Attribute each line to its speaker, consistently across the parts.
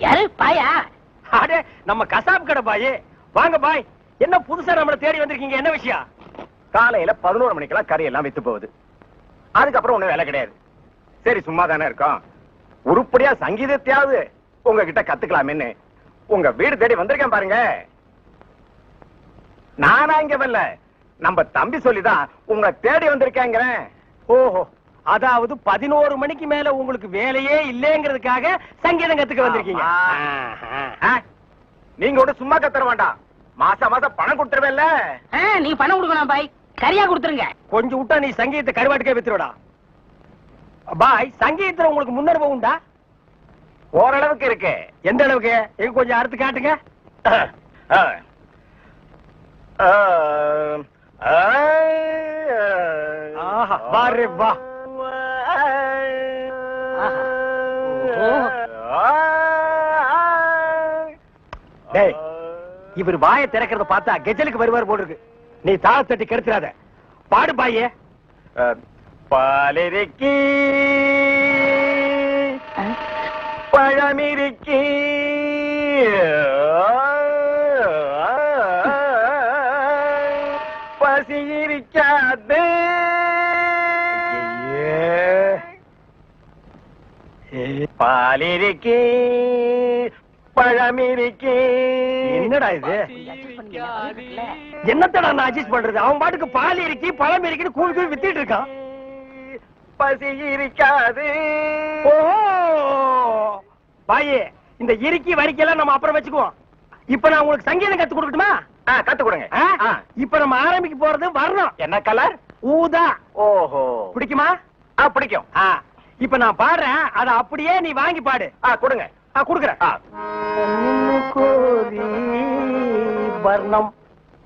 Speaker 1: யாரு பாயா?
Speaker 2: அடே நம்ம கசாப் கடை பாய். வாங்க பாய். என்ன புதுசா நம்மள தேடி வந்திருக்கீங்க? என்ன விஷயம்?
Speaker 3: காலையில 11 மணிக்கெல்லாம் கறி எல்லாம் வித்து போகுது. அதுக்கப்புறம் ஒண்ணும் வேலை கிடையாது. சரி சும்மா தானே இருக்கோம், உருப்படியா சங்கீதத்தையாவது உங்ககிட்ட கத்துக்கலாமேன்னு உங்க வீடு தேடி வந்திருக்கேன் பாருங்க. நானா இங்க வரல, நம்ம தம்பி சொல்லிதான் உங்க தேடி வந்திருக்கேங்கிறேன்.
Speaker 2: ஓஹோ, அதாவது 11 மணிக்கு மேல உங்களுக்கு வேலையே இல்லைங்கிறதுக்காக சங்கீதம் கத்துக்க வந்திருக்கீங்க.
Speaker 3: நீங்க கூட சும்மா கத்துற வேண்டாம், மாசம் மாசம் பணம் கொடுத்துருவேல்ல.
Speaker 1: நீ பணம் கொடுக்கணும் பாய், கரியா கொடுத்துருங்க.
Speaker 2: கொஞ்சம் விட்டா நீ சங்கீதத்தை கருவாட்டுக்கே வித்துருடா. பாய், சங்கீதத்துல உங்களுக்கு முன்னனுபவம் உண்டா?
Speaker 3: ஓரளவுக்கு இருக்கு.
Speaker 2: எந்த அளவுக்கு? எங்க கொஞ்சம் அறுத்து காட்டுங்க. ஆஹா, பாரு வா. டேய், இவர் வாயை திறக்கிறத பார்த்தா கெஜலுக்கு வருவார் போல இருக்கு. நீ தாளத்தட்டி கெடுத்துறாத. பாடு பாயே.
Speaker 3: பாலிருக்கி பழமிருக்கி பசி இருக்காது. பாலிருக்கி பழமிருக்கி.
Speaker 2: என்னடா இது? என்னத்தடா நான் அட்ஜஸ்ட் பண்றது? அவன் பாட்டுக்கு பால் இருக்கி பழம் இருக்குன்னு கூழ் கூழ் வித்திட்டு இருக்கான்.
Speaker 3: பசி இருக்காது.
Speaker 2: ஓஹோ பாயே, இந்த இறுக்கி வரிக்கெல்லாம் நம்ம அப்புறம் வச்சுக்குவோம். இப்ப நான் உங்களுக்கு சங்கீதம் கத்து கொடுக்கட்டுமா?
Speaker 3: கத்து கொடுங்க.
Speaker 2: இப்ப நம்ம ஆரம்பிக்க போறது வரணும்.
Speaker 3: என்ன கலர்?
Speaker 2: ஊதா.
Speaker 3: ஓஹோ,
Speaker 2: பிடிக்குமா?
Speaker 3: பிடிக்கும்.
Speaker 2: இப்ப நான் பாடுறேன், அத அப்படியே நீ வாங்கி பாடு.
Speaker 3: கொடுங்க.
Speaker 2: குடுக்குறேன். வர்ணம்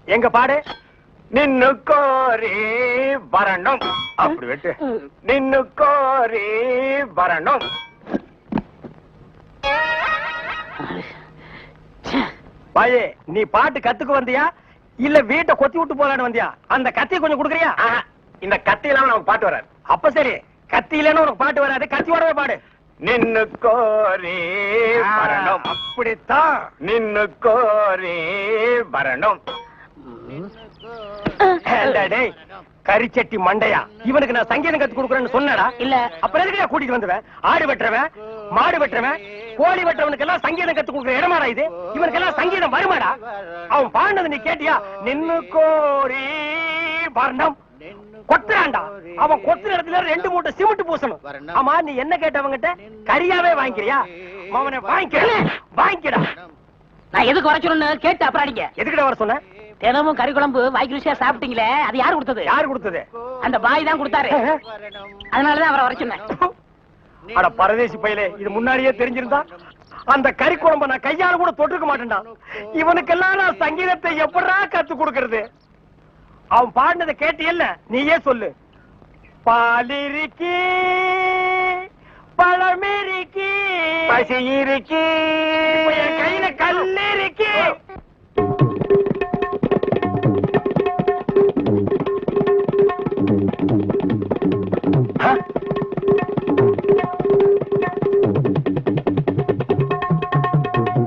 Speaker 2: எங்க பாடு.
Speaker 3: நின்னு கோரி வரணும். அப்படி வெட்டு. நின்னு கோரி வரணும்.
Speaker 2: பாயே, நீ பாட்டு கத்துக்கு வந்தியா இல்ல வீட்டை கொத்தி விட்டு போலான்னு வந்தியா? அந்த கத்தியை கொஞ்சம் குடுக்குறியா?
Speaker 3: இந்த கத்தி இல்லாம நமக்கு பாட்டு வராது.
Speaker 2: அப்ப சரி, கத்தி இல்லன்னு உனக்கு பாட்டு வராது, கத்தியோடவே பாடு.
Speaker 3: நின்னு கோரி வரணும்.
Speaker 2: அப்படித்தான்.
Speaker 3: நின்னு கோரி வரணும்.
Speaker 2: டேய் கரிச்சட்டி மண்டையா, இவனுக்கு நான் சங்கீதம் கத்து கொடுக்குறேன்னு சொன்னடா?
Speaker 1: இல்ல.
Speaker 2: அப்புறம் எதுக்கு கூட்டிட்டு வந்துவேன்? ஆடு வெட்டுறவன், மாடு வெட்டுறவன், கோழி வெட்டுறவனுக்கு எல்லாம் சங்கீதம் கத்து கொடுக்குற இடமாடா இது? இவனுக்கு எல்லாம் சங்கீதம் வருமாடா? அவன் பாடினது நீ கேட்டியா? நின்னு கோரி வர்ணம். கொத்துறான்டா. அவன் கொத்துற இடத்துல 2 மூட்டை சிமெண்ட் பூசணும். ஆமா, நீ என்ன கேட்டவங்கிட்ட? கரியாவே வாங்கிக்கிறியா? அவனை வாங்கிக்கடா.
Speaker 1: நான் எதுக்கு வர சொல்லணும்னு கேட்டு அப்புறம் அடிங்க.
Speaker 2: எதுக்கிட்ட வர சொன்ன?
Speaker 1: தினமும் கறி குழம்பு வாய்க்கு ருசியா சாப்பிட்டீங்களே, அது யாரு கொடுத்தது?
Speaker 2: யாரு கொடுத்தது?
Speaker 1: அந்த பாய் தான் கொடுத்தாரு. அதனாலதான் அவரை வர சொன்னேன்.
Speaker 2: அட பரதேசி பையலே, இது முன்னாடியே தெரிஞ்சிருந்தா அந்த கறி குழம்ப நான் கையால கூட தொட்டுக்க மாட்டேன்டா. இவனுக்கெல்லாம் நான் சங்கீதத்தை எப்படா கத்து கொடுக்கறது? அவன் பாடினதை கேட்டியல்ல, நீயே சொல்லு. பாலிருக்கி பழமிருக்கி
Speaker 3: பசி இருக்கி
Speaker 2: என் கையில கல்லு இருக்கு.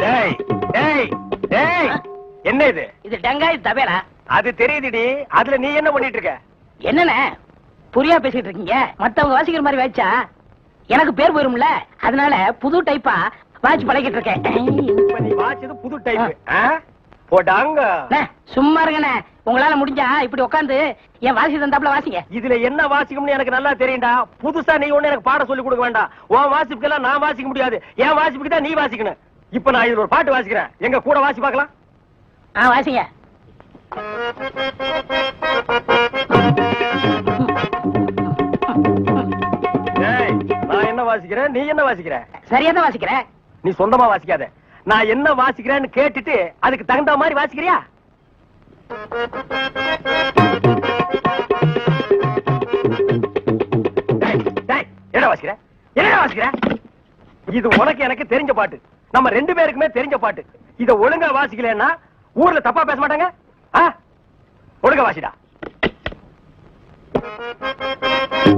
Speaker 2: டேய் டேய் டேய், என்ன இது?
Speaker 1: இது டங்காய் தபேலா.
Speaker 2: அது தெரியுதுடி, அதுல நீ என்ன பண்ணிட்டு இருக்க?
Speaker 1: என்னண்ணே புரியா பேசிட்டு இருக்கீங்க? மத்தவங்க வாசிக்கிற மாதிரி வாய்ச்சா எனக்கு பேர் போயிரும்ல, அதனால புது டைப்பா வாட்ச் பழகிட்டு இருக்கேன்.
Speaker 2: இப்ப நீ வாட்சது புது டைப். போடாங்க.
Speaker 1: சும்மா இருங்கண்ணே, உங்களால முடிஞ்சா இப்படி உட்காந்து என் வாசி தந்தாப்புல வாசிங்க.
Speaker 2: இதுல என்ன வாசிக்கும்னு எனக்கு நல்லா தெரியும்டா. புதுசா நீ ஒண்ணு எனக்கு பாட சொல்லி கொடுக்க வேண்டாம். உன் வாசிப்புக்கெல்லாம் நான் வாசிக்க முடியாது. என் வாசிப்புக்கு தான் நீ வாசிக்கணும். இப்ப நான் இதுல ஒரு பாட்டு வாசிக்கிறேன், எங்க கூட வாசி பார்க்கலாம்.
Speaker 1: வாசிங்க.
Speaker 2: நான் என்ன வாசிக்கிறேன், நீ என்ன வாசிக்கிற?
Speaker 1: சரியா தான் வாசிக்கிறேன்.
Speaker 2: நீ சொந்தமா வாசிக்காத. நான் என்ன வாசிக்கிறேன்னு கேட்டுட்டு அதுக்கு தகுந்த மாதிரி வாசிக்கிறியா? என்ன வாசிக்கிற? என்ன வாசிக்கிற? இது உனக்கு எனக்கு தெரிஞ்ச பாட்டு, நம்ம 2 பேருக்குமே தெரிஞ்ச பாட்டு. இத ஒழுங்கா வாசிக்கலன்னா ஊர்ல தப்பா பேச மாட்டாங்க. ஒழுங்கா வாசிடா.
Speaker 1: ஏன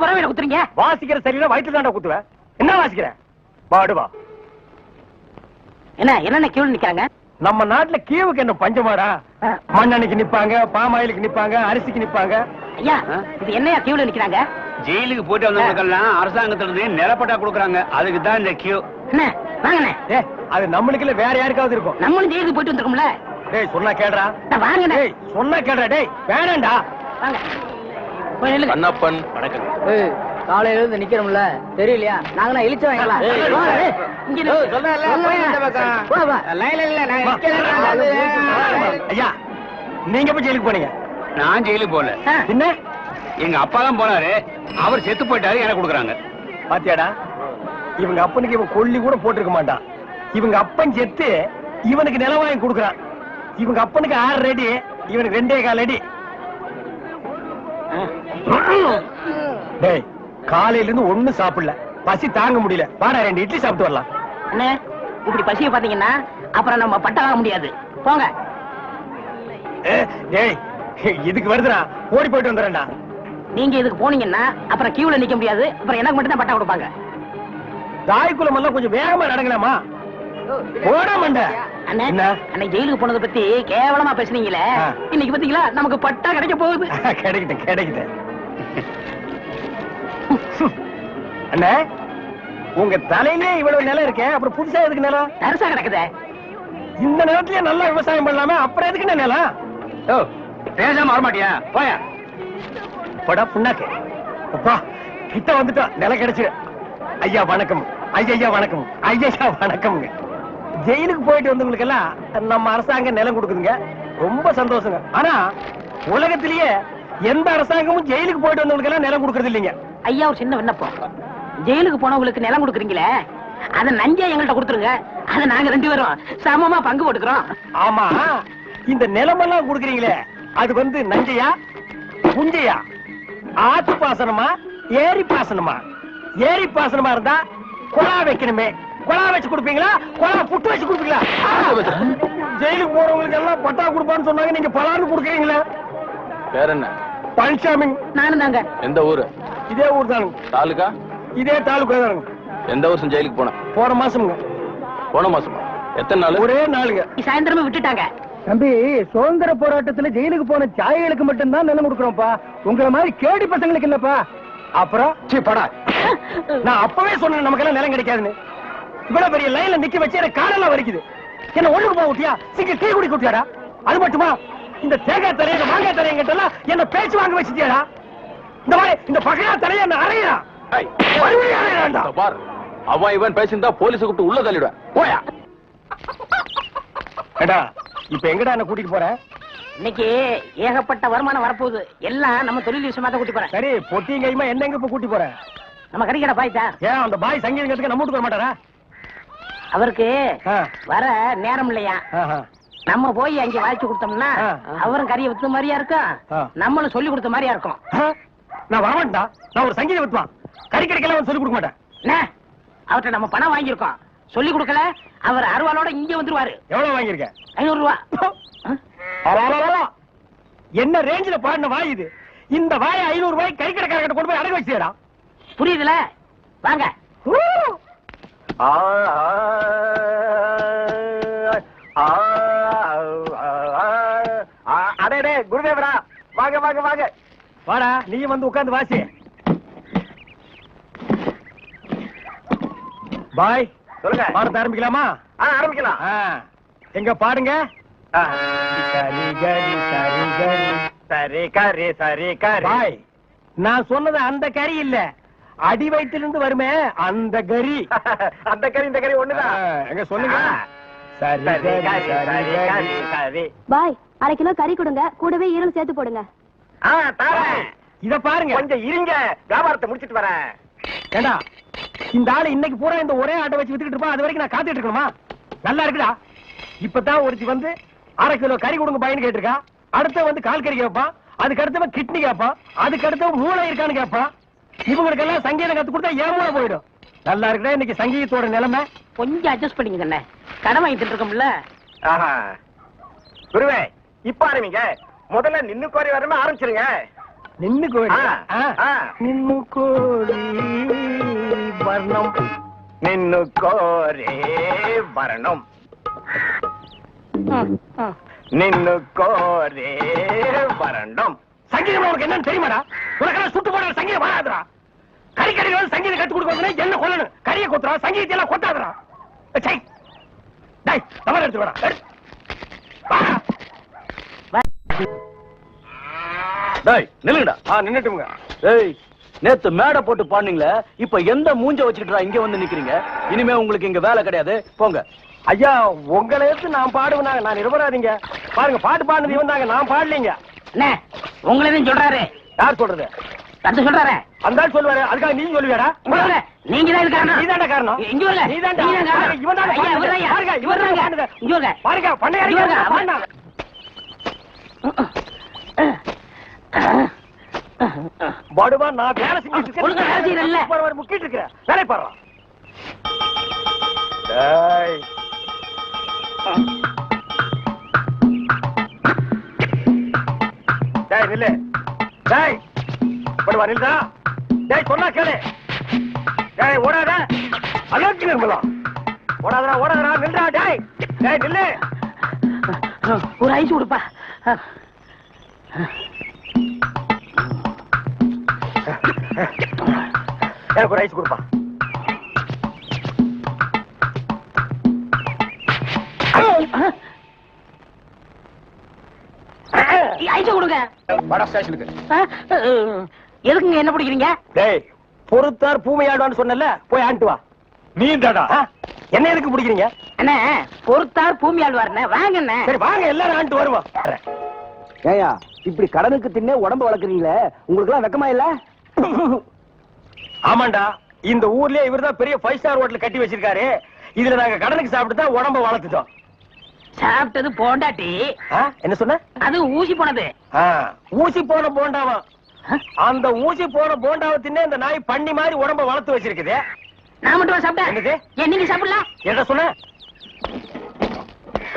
Speaker 1: பரவாயில்ல குத்துறீங்க?
Speaker 2: வாசிக்கிற சரியில்லை வயிற்று தாண்டா குத்துவேன். என்ன வாசிக்கிற? வாடுவா.
Speaker 1: என்ன கியூல நிக்கிறாங்க?
Speaker 2: நம்ம நாட்டுல கீவுக்கு என்ன பஞ்சமாடா? மண்ணெண்ணைக்கு நிப்பாங்க, பாமாயிலுக்கு நிப்பாங்க, அரிசிக்கு நிப்பாங்க.
Speaker 1: ஐயா, இது என்னையா கியூல நிக்கிறாங்க?
Speaker 4: ஜெயிலுக்கு போயிட்டு வந்தவங்களுக்கெல்லாம் அரசாங்கத்துல இருந்து நிலப்பட்டா கொடுக்குறாங்க. அதுக்கு தான் இந்த கியூ.
Speaker 1: என்ன வாங்கண்ணே.
Speaker 2: அது நம்மளுக்கு இல்ல வேற யாருக்காவது இருக்கும்.
Speaker 1: நம்மளும் ஜெயிலுக்கு போயிட்டு வந்திருக்கோம்ல.
Speaker 2: டேய் சொன்னா கேடுறா.
Speaker 1: வாங்கண்ணே.
Speaker 2: டேய் சொன்னா கேடுறா. டேய் வேணாம்டா.
Speaker 1: வாங்க. போய் நில்லுங்க.
Speaker 4: கண்ணப்பன் வணக்கம்.
Speaker 1: காலையில இருந்து நிக்கிறோம்ல, தெரியலையா? நாங்க இழிச்சு வாங்கலாம்.
Speaker 2: ஐயா நீங்க போய் ஜெயிலுக்கு போனீங்க?
Speaker 4: நான் ஜெயிலுக்கு போல.
Speaker 2: என்ன?
Speaker 4: எங்க அப்பா தான் போனாரு. அவர் செத்து போயிட்டாரு, எனக்கு கொடுக்குறாங்க.
Speaker 2: பாத்தியாடா, இவங்க அப்பனுக்கு இவன் கொல்லி கூட போட்டிருக்க மாட்டான். இவங்க அப்பன் செத்து இவனுக்கு நிலம் வாங்கி கொடுக்குறான். இவங்க அப்பனுக்கு 6 அடி, இவனுக்கு 2.25 அடி. டேய் காலையில இருந்து ஒண்ணும் சாப்பிடல, பசி தாங்க முடியல. வாடா 2 இட்லி சாப்பிட்டு வரலாம்.
Speaker 1: அண்ணே, இப்படி பசிய பாத்தீங்கன்னா அப்புறம் நம்ம பட்ட வாங்க முடியாது. போங்க.
Speaker 2: டேய் இதுக்கு வருதுடா, ஓடி போயிட்டு வந்துடுறேன்டா.
Speaker 1: நீங்க இதுக்கு போனீங்கன்னா அப்புறம் கியூல நிக்க முடியாது. அப்புறம் எனக்கு மட்டும் தான் பட்டா கொடுப்பாங்க.
Speaker 2: தாய்க்குளம் எல்லாம் கொஞ்சம் வேகமா நடங்கலாமா? ஓட மாட்ட.
Speaker 1: அண்ணே,
Speaker 2: என்ன?
Speaker 1: அன்னைக்கு ஜெயிலுக்கு போனதை பத்தி கேவலமா பேசுனீங்களே, இன்னைக்கு பாத்தீங்களா நமக்கு பட்டா கிடைக்க போகுது.
Speaker 2: கிடைக்கிட்ட. அண்ணே, உங்க தலையிலே இவ்வளவு நிலம் இருக்கே, அப்புறம் புதுசா எதுக்கு நிலம்?
Speaker 1: தரிசா கிடக்குதே.
Speaker 2: இந்த நிலத்திலேயே நல்லா விவசாயம் பண்ணலாமே, அப்புறம் எதுக்கு நிலம்?
Speaker 4: ஓ பேசாம வரமாட்டியா? போயா.
Speaker 2: படா புண்ணாக்கு. அப்பா கிட்ட வந்துட்டா, நிலம் கிடைச்சு. ஐயா வணக்கம். ஐயா வணக்கம். ஐயா வணக்கம்ங்க. ஜெயிலுக்கு போயிட்டு வந்தவங்களுக்கு எல்லாம் நம்ம அரசாங்கம் நிலம் கொடுக்குதுங்க, ரொம்ப சந்தோஷங்க. ஆனா உலகத்திலேயே எந்த அரசாங்கமும் ஜெயிலுக்கு போயிட்டு வந்தவங்களுக்கு எல்லாம் நிலம் கொடுக்கறது இல்லைங்க.
Speaker 1: ஐயா ஒரு சின்ன விண்ணப்பம். ஜெயிலுக்கு போனவங்களுக்கு நிலம் கொடுக்குறீங்களே, அத நஞ்சா எங்கள்கிட்ட கொடுத்துருங்க. அத நாங்க 2 பேரும் சமமா பங்கு போட்டுக்கிறோம்.
Speaker 2: ஆமா, இந்த நிலமெல்லாம் கொடுக்குறீங்களே, அது வந்து நஞ்சையா புஞ்சையா? ஆத்து பாசனமா ஏரி பாசனமா? ஏரி பாசனமா இருந்தா குழா வைக்கணுமே, குழா வச்சு கொடுப்பீங்களா, குழா புட்டு வச்சு கொடுப்பீங்களா? ஜெயிலுக்கு போறவங்களுக்கு எல்லாம் பட்டா கொடுப்பான்னு சொன்னாங்க, நீங்க பலான்னு கொடுக்குறீங்களா?
Speaker 4: வேற என்ன?
Speaker 2: பழனிசாமி.
Speaker 1: நானும் தாங்க.
Speaker 4: எந்த ஊரு?
Speaker 2: இதே ஊர் தானுங்க.
Speaker 4: தாலுகா?
Speaker 2: இதே தாலுகா தானுங்க.
Speaker 4: எந்த வருஷம் ஜெயிலுக்கு போன?
Speaker 2: போன மாசம்ங்க.
Speaker 4: போன மாசமா? எத்தனை நாள்?
Speaker 2: ஒரே நாளுங்க.
Speaker 1: சாயந்தரமே விட்டுட்டாங்க.
Speaker 2: தம்பி, சுதந்திர போராட்டத்துல ஜெயிலுக்கு போன சாயலுக்கு மட்டும்தான் நிலம் கொடுக்குறோம்ப்பா, உங்களை மாதிரி கேடி பசங்களுக்கு இல்லப்பா. அப்புறம் படா, நான் அப்பவே சொன்னேன் நமக்கெல்லாம் நிலம் கிடைக்காதுன்னு. இவ்வளவு பெரிய லைன்ல நிக்க வச்சு எனக்கு காலெல்லாம் வலிக்குது. என்ன ஒண்ணுக்கு போக விட்டியா? சிங்க டீ குடிக்க விட்டியாடா? அது மட்டுமா, இந்த தேங்காய் தரைய, இந்த மாங்காய் தரைய கிட்ட என்ன பேச்சு வாங்க வச்சுட்டியாடா? இந்த மாதிரி இந்த பகையா தரைய என்ன அறையா?
Speaker 4: அவன் இவன் பேசியிருந்தா போலீஸ் கூப்பிட்டு உள்ள தள்ளிடுவேன். போயா.
Speaker 2: ஏடா இப்ப எங்கடா என்ன கூட்டிட்டு போற?
Speaker 1: இன்னைக்கு ஏகப்பட்ட வருமானம் வரப்போகுது. எல்லாம் நம்ம தொழில் விஷயமா தான் கூட்டி போறேன்.
Speaker 2: சரி, பொட்டியும் கைமா என்ன எங்க இப்ப கூட்டி போற?
Speaker 1: நம்ம கறிக்கடை பாய்த்தா.
Speaker 2: ஏன் அந்த பாய் சங்கீதத்துக்கு நம்ம வீட்டுக்கு வர மாட்டாரா?
Speaker 1: அவருக்கு வர நேரம் இல்லையா? நம்ம போய் அங்க வாய்ச்சி கொடுத்தோம்னா அவரும் கறியை வித்த மாதிரியா இருக்கும், நம்மளும் சொல்லி கொடுத்த மாதிரியா இருக்கும்.
Speaker 2: நான் வரமாட்டா, நான் ஒரு சங்கீத வித்துவான், கறி கடைக்கெல்லாம் சொல்லி கொடுக்க மாட்டேன்.
Speaker 1: அவர்கிட்ட நம்ம பணம் வாங்கியிருக்கோம், சொல்லி கொடுக்கல அவர் அருவாளோட இங்க வந்துருவாரு.
Speaker 2: எவ்வளவு வாங்கியிருக்க?
Speaker 1: 500 ரூபா.
Speaker 2: என்ன ரேஞ்சில பாடின வாய் இது? இந்த வாய 500 ரூபாய் கறி கடைக்காரர்கிட்ட கொண்டு போய் அடகு வச்சிடா.
Speaker 1: புரியுதுல? வாங்க.
Speaker 3: அடே குருதேவரா, வாங்க வாங்க வாங்க.
Speaker 2: வாடா, நீயும் வந்து உட்கார்ந்து வாசி. பாய்
Speaker 3: சொல்லுங்க.
Speaker 2: பாடத்தை ஆரம்பிக்கலாமா?
Speaker 3: ஆரம்பிக்கலாம்.
Speaker 2: எங்க பாடுங்க.
Speaker 3: சரி கரி சரி கரி.
Speaker 2: பாய், நான் சொன்னது அந்த கறி இல்ல, அடி வயிற்றிலிருந்து வருமே அந்த கறி.
Speaker 3: அந்த கறி இந்த கறி ஒண்ணுதான்.
Speaker 2: எங்க சொல்லுங்க. சரி
Speaker 3: சரி கரி.
Speaker 5: பாய், 1/2 கிலோ கறி கொடுங்க, கூடவே ஈரல் சேர்த்து போடுங்க.
Speaker 2: இத பாருங்க.
Speaker 3: கொஞ்சம் இருங்க, வியாபாரத்தை முடிச்சிட்டு வரேன்.
Speaker 2: ஏண்டா, இந்த ஆளு இன்னைக்கு பூரா இந்த ஒரே ஆட்டை வச்சு வித்துக்கிட்டு இருப்பான், அது வரைக்கும் நான் காத்துட்டு இருக்கணுமா? நல்லா இருக்குடா. இப்பதான் ஒருத்தி வந்து 1/2 கிலோ கறி கொடுங்க பையன் கேட்டிருக்கா. அடுத்த வந்து கால் கறி கேட்பான், அதுக்கு அடுத்தவன் கிட்னி கேட்பான், அதுக்கு அடுத்தவன் மூளை இருக்கான்னு கேட்பான். இவங்களுக்கெல்லாம் சங்கீதம் கத்து கொடுத்தா ஏன் மூளை போயிடும். நல்லா இருக்குடா இன்னைக்கு சங்கீதத்தோட நிலைமை.
Speaker 1: கொஞ்சம் அட்ஜஸ்ட் பண்ணிக்கண்ணே, கடன் வாங்கிட்டு இருக்கோம்ல.
Speaker 3: ஆஹா. குருவே இப்ப ஆரம்பிங்க. முதல்ல நின்னு கோரி வரமே ஆரம்பிச்சிருங்க.
Speaker 2: நின்னு கோரி
Speaker 3: ஆ.
Speaker 2: நின்னு கோரி வர்ணம்
Speaker 3: நின்னு கோரி வரணும் நின்னு கோரி வரணும்.
Speaker 2: சங்கீதம் உனக்கு என்னன்னு தெரியுமாடா? உனக்கெல்லாம் சுட்டு போடுற சங்கீதம் வராதுடா. கறிக்கடையில வந்து சங்கீதம் கத்து கொடுக்கணும், என்ன கொல்லணும்? கறியை கொத்துறா, சங்கீதத்தை எல்லாம் கொட்டாதுடா. சை டேய் தவறு எடுத்து வாடா.
Speaker 4: டேய் நில்லுங்கடா.
Speaker 3: நின்னுட்டுங்க.
Speaker 4: டேய் நேத்து மேடை போட்டு பாடுனீங்களே, இப்ப எந்த மூஞ்ச வச்சுக்கிட்டா இங்க வந்து நிக்கிறீங்க? இனிமே உங்களுக்கு இங்க வேலை கிடையாது, போங்க.
Speaker 2: ஐயா உங்களை எடுத்து நான் பாடுவேனாங்க, நான் நிரபராதிங்க. பாருங்க பாட்டு பாடுனது இவன் தாங்க, நான் பாடலீங்க.
Speaker 1: அண்ணே உங்களதான் சொல்றாரு.
Speaker 2: யார் சொல்றது?
Speaker 1: தந்து சொல்றாரு.
Speaker 2: அந்த ஆள் சொல்லுவாரு, அதுக்காக நீ சொல்லுவியாடா?
Speaker 1: நீங்க தான் இது காரணம்.
Speaker 2: நீதான்டா காரணம்.
Speaker 1: இங்க வரல.
Speaker 2: நீதான்டா.
Speaker 1: நீங்க தான் காரணம்.
Speaker 2: இவன் தான்
Speaker 1: ஐயா, இவர் தான்.
Speaker 2: பாருங்க, இவர் தான் பாடுனது.
Speaker 1: இங்க வரல.
Speaker 2: பாருங்க பண்ணையாரி
Speaker 1: இங்க வரல.
Speaker 2: பாடுனா. படுவா நான் வேலை செஞ்சுட்டு
Speaker 1: ஒழுங்கா வேலை செய்யறல்ல.
Speaker 2: இருக்கேன். முக்கிட்டு இருக்கிறேன். வேலை பாடுறா. டேய் டேய் நில்லு. டேய் படுவா நில்லுடா. டேய் சொன்னா கேளு. டேய் ஓடாத. அலர்ஜி நிர்மலா. ஓடாதடா ஓடாதடா நில்லுடா. டேய் டேய் நில்லு.
Speaker 1: ஒரு ஐஸ் கொடுப்பா.
Speaker 2: எனக்கு ஒரு ஐஸ் கொடுப்பா.
Speaker 1: ஐஸ் கொடுங்க.
Speaker 3: வட ஸ்டேஷனுக்கு.
Speaker 1: எதுக்குங்க என்ன பிடிக்கிறீங்க?
Speaker 2: டேய் பொறுத்தார் பூமையாடுவான்னு சொன்னல, போய் ஆண்டு வா.
Speaker 3: நீ தாடா.
Speaker 2: என்ன எதுக்கு பிடிக்கிறீங்க?
Speaker 1: அண்ணே பொறுத்தார் பூமி ஆழ்வார்ண்ணே, வாங்க அண்ணே.
Speaker 2: சரி வாங்க எல்லாரும் ஆண்டு வருவோம்.
Speaker 6: ஏயா இப்படி கடனுக்கு தின்னே உடம்ப வளர்க்குறீங்களே, உங்களுக்கு எல்லாம் வெக்கமா இல்ல?
Speaker 2: ஆமாண்டா, இந்த ஊர்லயே இவர்தான் பெரிய 5 ஸ்டார் ஹோட்டல் கட்டி வச்சிருக்காரு. இதுல நாங்க கடனுக்கு சாப்பிட்டு தான் உடம்ப வளர்த்துட்டோம்.
Speaker 1: சாப்பிட்டது போண்டாட்டி.
Speaker 2: என்ன சொன்ன?
Speaker 1: அது ஊசி போனது.
Speaker 2: ஊசி போன போண்டாவா? அந்த ஊசி போன போண்டாவை தின்னே இந்த நாய் பண்ணி மாதிரி உடம்ப வளர்த்து வச்சிருக்குது.
Speaker 1: நான் மட்டும் சாப்பிட்டேன்.
Speaker 2: என்னது?
Speaker 1: ஏன் நீங்க சாப்பிடலாம்?
Speaker 2: என்ன சொன்ன?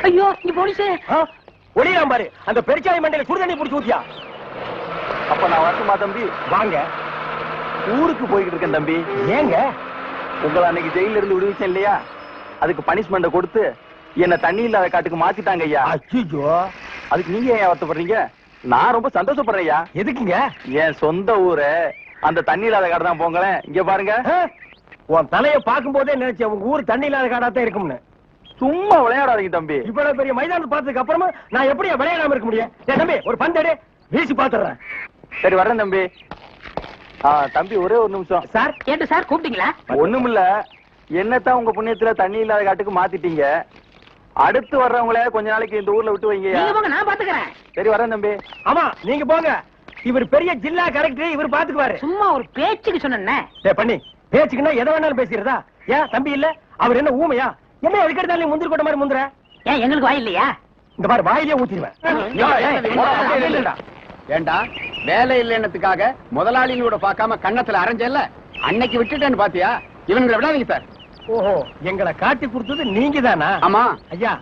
Speaker 1: ஐயோ நீ போலீஸ்.
Speaker 2: ஒளியாம் பாரு, அந்த பெருச்சாய் மண்டையில சுடுதண்ணி புடிச்சு ஊத்தியா.
Speaker 6: அப்ப நான் வரட்டுமா தம்பி?
Speaker 2: வாங்க.
Speaker 6: ஊருக்கு போய்கிட்டு இருக்கேன் தம்பி.
Speaker 2: ஏங்க?
Speaker 6: உங்களை அன்னைக்கு ஜெயில இருந்து விடுவிச்சேன் இல்லையா, அதுக்கு பனிஷ்மெண்ட் கொடுத்து என்ன தண்ணி இல்லாத காட்டுக்கு மாத்திட்டாங்க ஐயா.
Speaker 2: அச்சோ,
Speaker 6: அதுக்கு நீங்க ஏன் வருத்தப்படுறீங்க? நான் ரொம்ப சந்தோஷப்படுறேன் ஐயா.
Speaker 2: எதுக்குங்க?
Speaker 6: என் சொந்த ஊரு அந்த தண்ணி இல்லாத காடு தான். போங்களேன், இங்க பாருங்க.
Speaker 2: உன் தலைய பாக்கும் போதே நினைச்சேன் உங்க ஊர் தண்ணி இல்லாத காடாத்தான் இருக்கும்னு.
Speaker 6: சும்மா விளையாடாதீங்க தம்பி.
Speaker 2: இவ்வளவு பெரிய மைதானத்தை பார்த்ததுக்கு அப்புறமா நான் எப்படி விளையாடாம இருக்க முடியும்? தம்பி ஒரு பந்தேடு வீசி பாத்துறேன்.
Speaker 6: சரி வர்றேன் தம்பி. தம்பி ஒரே ஒரு நிமிஷம்.
Speaker 1: சார் கேட்டு சார் கூப்பிட்டீங்களா?
Speaker 6: ஒண்ணுமில்ல, என்னத்தான் உங்க புண்ணியத்துல தண்ணி இல்லாத காட்டுக்கு மாத்திட்டீங்க. அடுத்து வர்றவங்கள கொஞ்ச நாளைக்கு இந்த ஊர்ல விட்டு வைங்க.
Speaker 1: நீங்க போங்க, நான் பாத்துக்கிறேன்.
Speaker 6: சரி வரேன் தம்பி.
Speaker 2: ஆமா நீங்க போங்க. இவர் பெரிய ஜில்லா கரெக்டர், இவர் பாத்துக்குவாரு.
Speaker 1: சும்மா ஒரு பேச்சுக்கு சொன்னேன்.
Speaker 2: பண்ணி பேச்சுக்குன்னா எதை வேணாலும் பேசிக்கிறதா? ஏன் தம்பி இல்ல? அவர் என்ன ஊமையா? என்ன எதுக்கெடுத்தாலும் முந்திரி கொட்ட மாதிரி முந்துற?
Speaker 1: ஏன் எங்களுக்கு வாய் இல்லையா?
Speaker 2: இந்த மாதிரி வாயிலே ஊத்திடுவேன்.
Speaker 7: ஏண்டா வேலை இல்லைன்னதுக்காக முதலாளிகளோட பார்க்காம கண்ணத்துல அரைஞ்சல்ல, அன்னைக்கு விட்டுட்டேன்னு பாத்தியா? இவங்களை விடாதீங்க சார்.
Speaker 2: ஓஹோ, எங்களை காட்டி கொடுத்தது நீங்க தானா?
Speaker 7: ஆமா
Speaker 2: ஐயா,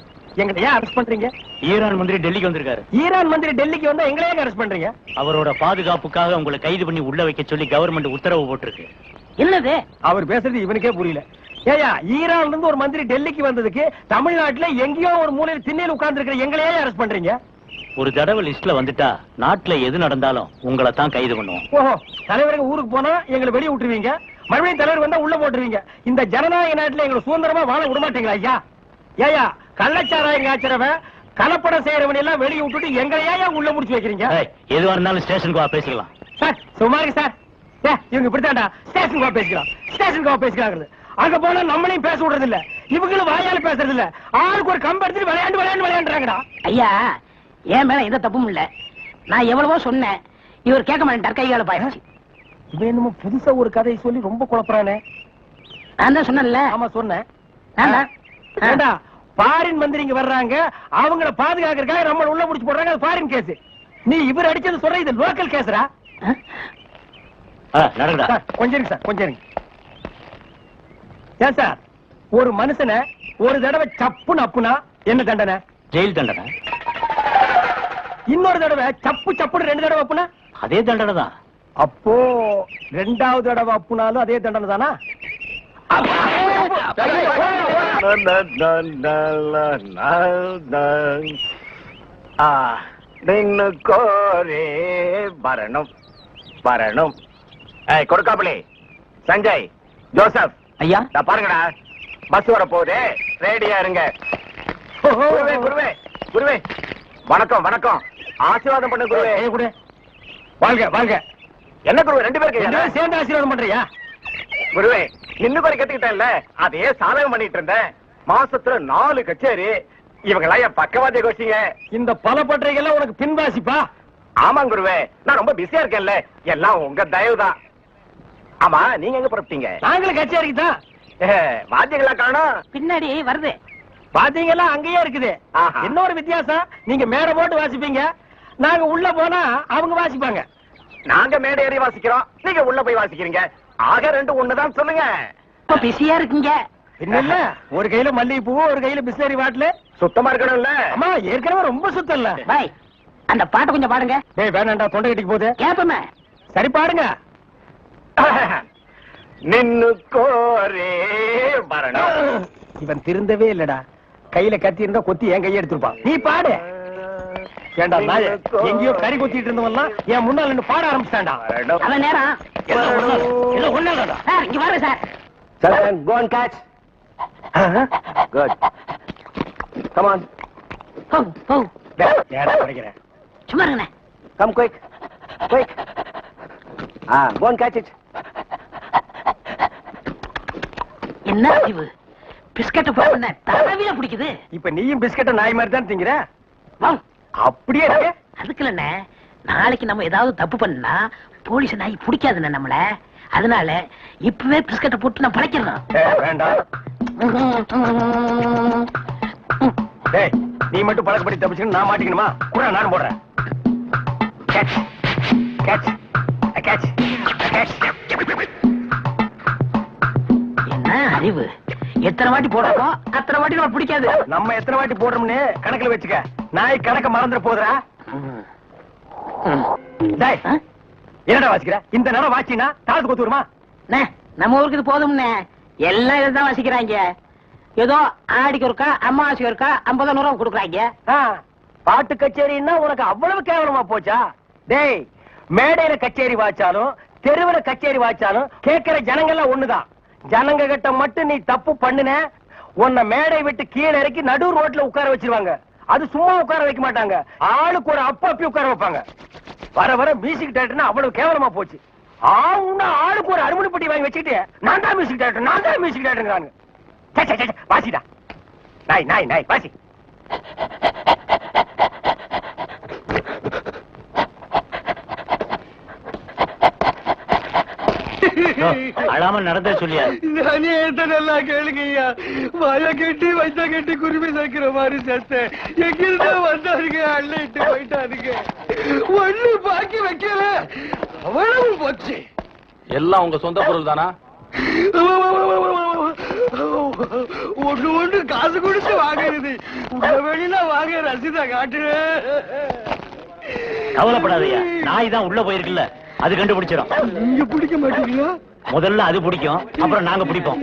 Speaker 2: எங்களை ஏன் அரெஸ்ட் பண்றீங்க?
Speaker 4: ஈரான் மந்திரி டெல்லிக்கு வந்திருக்காரு.
Speaker 2: ஈரான் மந்திரி டெல்லிக்கு வந்தா எங்களை ஏன் அரெஸ்ட் பண்றீங்க?
Speaker 4: அவரோட பாதுகாப்புக்காக உங்களை கைது பண்ணி உள்ள வைக்க சொல்லி கவர்மெண்ட் உத்தரவு போட்டிருக்கு.
Speaker 1: என்னது?
Speaker 2: அவர் பேசுறது இவனுக்கே புரியல. ஏயா, ஈரான்ல இருந்து ஒரு மந்திரி டெல்லிக்கு வந்ததுக்கு தமிழ்நாட்டுல எங்கேயோ ஒரு மூலையில் திண்ணையில் உட்கார்ந்து இருக்கிற எங்களையே அரெஸ்ட் பண்றீங்க?
Speaker 4: ஒரு தடவை லிஸ்ட்ல வந்துட்டா நாட்டுல எது நடந்தாலும் உங்களை தான் கைது பண்ணுவோம்.
Speaker 2: ஓஹோ, தலைவருக்கு ஊருக்கு போனா எங்களை வெளியே விட்டுருவீங்க, மறுபடியும் தலைவர் வந்தா உள்ள போட்டுருவீங்க. இந்த ஜனநாயக நாட்டுல எங்களை சுதந்திரமா வாழ விட மாட்டீங்களா ஐயா? ஏயா, கள்ளச்சாராயம் காய்ச்சறவன் கலப்படம் செய்யறவன் எல்லாம் வெளியே விட்டுட்டு எங்களையா உள்ள முடிச்சு வைக்கிறீங்க?
Speaker 4: எதுவா இருந்தாலும் ஸ்டேஷனுக்கு வா பேசிக்கலாம்.
Speaker 2: சார் சுமாரி சார், இவங்க இப்படித்தாண்டா ஸ்டேஷனுக்கு வா பேசிக்கலாம், ஸ்டேஷனுக்கு வா பேசிக்கலாம். அங்க போனா நம்மளையும் பேச விடுறது இல்ல, இவங்களும் வாயால பேசுறது இல்ல. ஆளுக்கு ஒரு கம்பு எடுத்துட்டு விளையாண்டுறாங்கடா.
Speaker 1: ஐயா, என் மேல எந்த தப்பும் இல்ல. நான் எவ்வளவோ சொன்னேன், இவர் கேட்க மாட்டேன். கைகால பாயிடுச்சு.
Speaker 2: இவன் என்னமோ புதுசா ஒரு கதையை சொல்லி ரொம்ப குழப்பறானே.
Speaker 1: நான் தான் சொன்னேன்ல.
Speaker 2: ஆமா சொன்னேன்.
Speaker 1: ஏண்டா
Speaker 2: ஃபாரின் மந்திரிங்க வர்றாங்க, அவங்கள பாதுகாக்கிறதுக்காக நம்ம உள்ள முடிச்சு போடுறாங்க. அது ஃபாரின் கேஸ். நீ இவர் அடிச்சது சொல்ற இது லோக்கல் கேஸ்ரா?
Speaker 4: நடக்குதா?
Speaker 2: கொஞ்சம் இருங்க சார், கொஞ்சம் இருங்க. ஏன் சார் ஒரு மனுஷனை ஒரு தடவை சப்புன்னு அப்புனா என்ன தண்டனை?
Speaker 4: ஜெயில் தண்டனை.
Speaker 2: இன்னொரு தடவை சப்பு சப்புன்னு 2 தடவை அப்புனா
Speaker 4: அதே தண்டனை தான்.
Speaker 2: அப்போ 2வது தடவை அப்புனாலும் அதே தண்டனை தானா?
Speaker 3: நின்னு கோரே வரணும் வரணும். கொடுக்காமலே சஞ்சய், ஜோசப்,
Speaker 1: ஐயா
Speaker 3: நான் பாருங்கடா, பஸ் வர போகுது, ரெடியா இருங்க. குருவே குருவே குருவே, வணக்கம் வணக்கம், ஆசீர்வாதம் பண்ண குருவே.
Speaker 2: கூட வாழ்க வாழ்க.
Speaker 3: என்ன குருவே 2 பேருக்கு
Speaker 2: சேர்ந்து ஆசீர்வாதம் பண்றியா?
Speaker 3: குருவே நின்னு குறை கத்துக்கிட்டேன்ல, அதையே சாதகம் பண்ணிட்டு இருந்தேன். மாசத்துல 4 கச்சேரி. இவங்களா என் பக்கவாதிய கோஷிங்க.
Speaker 2: இந்த பல பற்றைகள்லாம் உனக்கு பின்வாசிப்பா?
Speaker 3: ஆமாங்க குருவே, நான் ரொம்ப பிஸியா இருக்கேன்ல, எல்லாம் உங்க தயவுதான். ஆமா, நீங்க எங்க புறப்பட்டீங்க?
Speaker 2: நாங்களும் கச்சேரிக்கு தான்.
Speaker 3: வாத்தியங்களா காணோம்?
Speaker 1: பின்னாடி வருது.
Speaker 2: பாத்தீங்களா, அங்கேயே இருக்குது.
Speaker 3: ஆஹா.
Speaker 2: இன்னொரு வித்தியாசம், நீங்க மேடை போட்டு வாசிப்பீங்க, நாங்க உள்ள போனா அவங்க வாசிப்பாங்க.
Speaker 3: நாங்க மேடை ஏறி வாசிக்கிறோம், நீங்க உள்ள போய் வாசிக்கிறீங்க. ஆக 2 ஒண்ணுதான் சொல்லுங்க.
Speaker 1: இப்ப பிஸியா இருக்கீங்க.
Speaker 2: இல்ல, ஒரு கையில மல்லிகைப்பூ, ஒரு கையில பிஸ்லரி பாட்டில்.
Speaker 3: சுத்தமா இருக்கணும்ல?
Speaker 2: அம்மா ஏற்கனவே ரொம்ப சுத்தம் இல்ல.
Speaker 1: பாய், அந்த பாட்டை கொஞ்சம் பாடுங்க.
Speaker 2: டேய் வேணாண்டா, தொண்டை கட்டிக்கு போகுது.
Speaker 1: கேப்பமே.
Speaker 2: சரி பாடுங்க.
Speaker 3: நின்னு கோரே வரணும்.
Speaker 2: இவன் திருந்தவே இல்லடா. கையில கத்தி இருந்தா கொத்தி என் கையை எடுத்துருப்பான். நீ பாடு. ஏண்டா நாயே, எங்கேயோ கறி கொத்திட்டு இருந்தவன்லாம் என் முன்னால நின்னு பாட ஆரம்பிச்சான்டா.
Speaker 1: அவன் நேரம்.
Speaker 2: எல்லாம் ஒண்ணாடா.
Speaker 1: சார் இங்க வாங்க sir.
Speaker 3: Children, go and catch. Good. Come on.
Speaker 1: போ போ.
Speaker 2: ஏடா படிக்கிறேன்.
Speaker 1: சும்மா இருங்கண்ணே.
Speaker 3: Come quick. Quick. Go and catch it.
Speaker 1: என்ன அறிவு? பிஸ்கட் போன தடவில பிடிக்குது.
Speaker 2: இப்ப நீயும் பிஸ்கட்ட நாய் மாதிரி தான் திங்கிற.
Speaker 1: வா.
Speaker 2: அப்படியே இருக்கு.
Speaker 1: அதுக்கு இல்லண்ணே, நாளைக்கு நம்ம ஏதாவது தப்பு பண்ணா போலீஸ் நாய் பிடிக்காதுண்ணே நம்மள. அதனால இப்பவே பிஸ்கட்டை போட்டு நான் படைக்கிறேன்.
Speaker 2: வேண்டாம். டேய், நீ மட்டும் பழக்கப்படி தப்பிச்சுன்னு நான் மாட்டிக்கணுமா? கூட நானும் போடுறேன். Catch catch catch catch.
Speaker 1: என்ன அறிவு? எத்தனை வாட்டி போடுறோமோ அத்தனை வாட்டி நம்ம பிடிக்காது.
Speaker 2: நம்ம எத்தனை வாட்டி போடுறோம்னு கணக்குல வச்சுக்க. நாய் கணக்க மறந்துட போதுரா. டேய், என்னடா வாசிக்கிற? இந்த நேரம் வாசினா தாளத்து கொத்து வருமா?
Speaker 1: நம்ம ஊருக்கு இது போதும்னே. எல்லாம் இதுதான் வாசிக்கிறாங்க. ஏதோ ஆடிக்கு ஒருக்கா, அம்மாவாசைக்கு ஒருக்கா 50 ரூபா கொடுக்குறாங்க.
Speaker 2: பாட்டு கச்சேரின்னா உனக்கு அவ்வளவு கேவலமா போச்சா? டேய், மேடையில கச்சேரி வாச்சாலும் தெருவுல கச்சேரி வாச்சாலும் கேட்கிற ஜனங்கள்லாம் ஒண்ணுதான். ஜனங்க கிட்ட மட்டும் நீ தப்பு பண்ணுன, உன்னை மேடை விட்டு கீழே இறக்கி நடு ரோட்ல உட்கார வச்சிருவாங்க. அது சும்மா உட்கார வைக்க மாட்டாங்க, ஆளுக்கு ஒரு அப்பி உட்கார வைப்பாங்க. வர வர மியூசிக் டைரக்டர்னா அவ்வளவு கேவலமா போச்சு. ஆளுக்கு ஒரு அருமணி பட்டி வாங்கி வச்சுக்கிட்டு நான் தான் மியூசிக் டைரக்டர், நான் தான் மியூசிக் டைரக்டர். வாசிடா நாய் நாய் நாய் வாசி.
Speaker 4: அழாம நடந்தே சொல்லியா?
Speaker 6: நானே நல்லா கேளுங்கய்யா. வாய கட்டி வைத்த கட்டி குருவி சேர்க்கிற மாதிரி சேர்த்தேன். எங்கிருந்தா வந்தாருங்க, அள்ளிட்டு போயிட்டாருங்க. ஒண்ணு பாக்கி வைக்கல, அவ்வளவு போச்சு.
Speaker 4: எல்லாம் உங்க சொந்த பொருள் தானா?
Speaker 6: ஒண்ணு காசு கொடுத்து வாங்குறது. உங்க வெளியில வாங்க ரசீதா காட்டு.
Speaker 4: கவலைப்படாதயா, நாய் தான் உள்ள போயிருக்குல்ல, அது கண்டுபிடிச்சிடும்.
Speaker 6: நீங்க பிடிக்க மாட்டீங்களா?
Speaker 4: முதல்ல அது பிடிக்கும், அப்புறம் நாங்க பிடிப்போம்.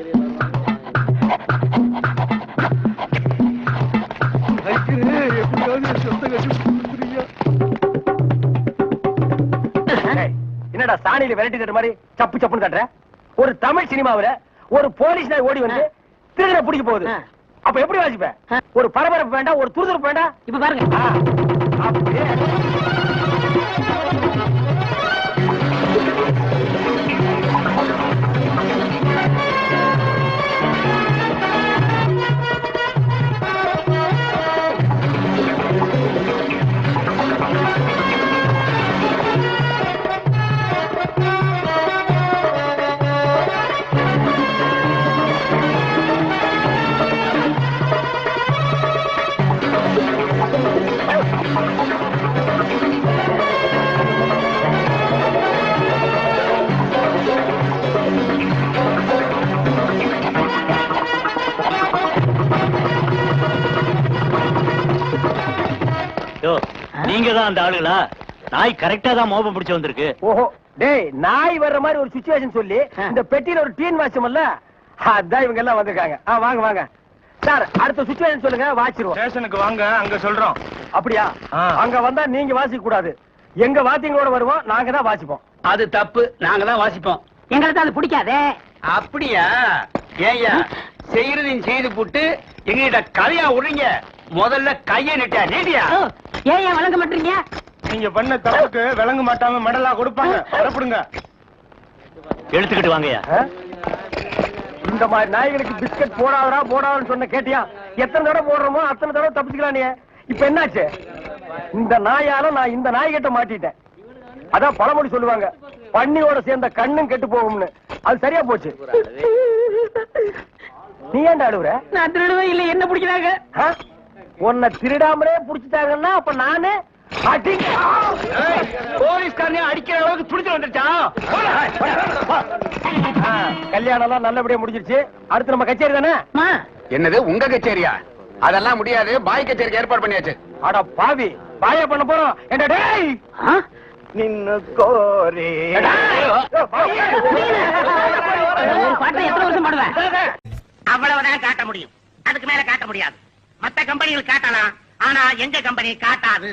Speaker 2: என்னடா சாணியில விரட்டி தட்ட மாதிரி சப்பு சப்புன்னு தட்டுற? ஒரு தமிழ் சினிமாவில ஒரு போலீஸ் நாய் ஓடி வந்து திருடனை பிடிக்க போகுது. அப்ப எப்படி வாசிப்ப? ஒரு பரபரப்பு வேண்டாம், ஒரு துருதுருப்பு வேண்டாம்.
Speaker 1: இப்ப பாருங்க.
Speaker 2: அப்படியே
Speaker 4: நீங்க தான் அந்த ஆளுங்களா? நாய் கரெக்டா தான் மோப்பம் பிடிச்சு வந்திருக்கு.
Speaker 2: ஓஹோ, டேய் நாய் வர்ற மாதிரி ஒரு சிச்சுவேஷன் சொல்லி இந்த பெட்டியில ஒரு டீன் வாட்சமல்ல, அதான் இவங்க எல்லாம் வந்திருக்காங்க. வாங்க வாங்க சார், அடுத்த சிச்சுவேஷன் சொல்லுங்க, வாச்சிருவோம்.
Speaker 6: ஸ்டேஷனுக்கு வாங்க, அங்க சொல்றோம்.
Speaker 2: அப்படியா? அங்க வந்தா நீங்க வாசிக்க கூடாது, எங்க வாத்தியங்களோட வருவோம், நாங்க தான் வாசிப்போம்.
Speaker 7: அது தப்பு, நாங்க தான் வாசிப்போம்.
Speaker 1: எங்களுக்கு அது பிடிக்காதே.
Speaker 7: அப்படியா? ஏய்யா, செய்யறதையும் செய்து போட்டு எங்ககிட்ட கதையா விடுறீங்க. முதல்ல கைய நீட்டியா?
Speaker 1: ஏன் வழங்க மாட்டீங்க?
Speaker 6: நீங்க பண்ண தப்புக்கு விளங்க மாட்டாம மெடலா கொடுப்பாங்க. புறப்படுங்க.
Speaker 4: எடுத்துக்கிட்டு வாங்கய்யா.
Speaker 2: இந்த மாதிரி நாய்களுக்கு பிஸ்கட் போடாதடா போடாதுன்னு சொன்ன கேட்டியா? எத்தனை தடவை போடுறோமோ அத்தனை தடவை தப்பிச்சுக்கலாம். நீ இப்ப என்னாச்சு? இந்த நாயால நான் இந்த நாய்கிட்ட மாட்டிட்டேன். அதான் பழமொழி சொல்லுவாங்க, பன்னியோட சேர்ந்த கண்ணும் கெட்டு போகும்னு. அது சரியா போச்சு. நீ ஏன்டா அழுவுற?
Speaker 1: நான் திருடுவே இல்ல, என்ன பிடிக்கிறாங்க?
Speaker 2: உன்னை திருடாமலே புடிச்சிட்டாங்கன்னா அப்ப நானு
Speaker 7: போலீஸ்காரனே அடிக்கிற அளவுக்கு துடிச்சு வந்துருச்சா?
Speaker 2: கல்யாணம் எல்லாம் நல்லபடியா முடிஞ்சிருச்சு. அடுத்து நம்ம கச்சேரி தானே?
Speaker 7: என்னது உங்க கச்சேரியா? அதெல்லாம் முடியாது, பாய் கச்சேரிக்கு ஏற்பாடு பண்ணியாச்சு.
Speaker 2: அட பாவி, பாயா பண்ண போறோம். என்ன டேய்
Speaker 3: நின்னு கோரி
Speaker 1: ஒரு பாட்டை எத்தனை வருஷம் பாடுவேன்? அவ்வளவுதான் காட்ட முடியும், அதுக்கு மேல காட்ட முடியாது. மத்த கம்பெனிகள் காட்டலாம், ஆனா எங்க கம்பெனி காட்டாது.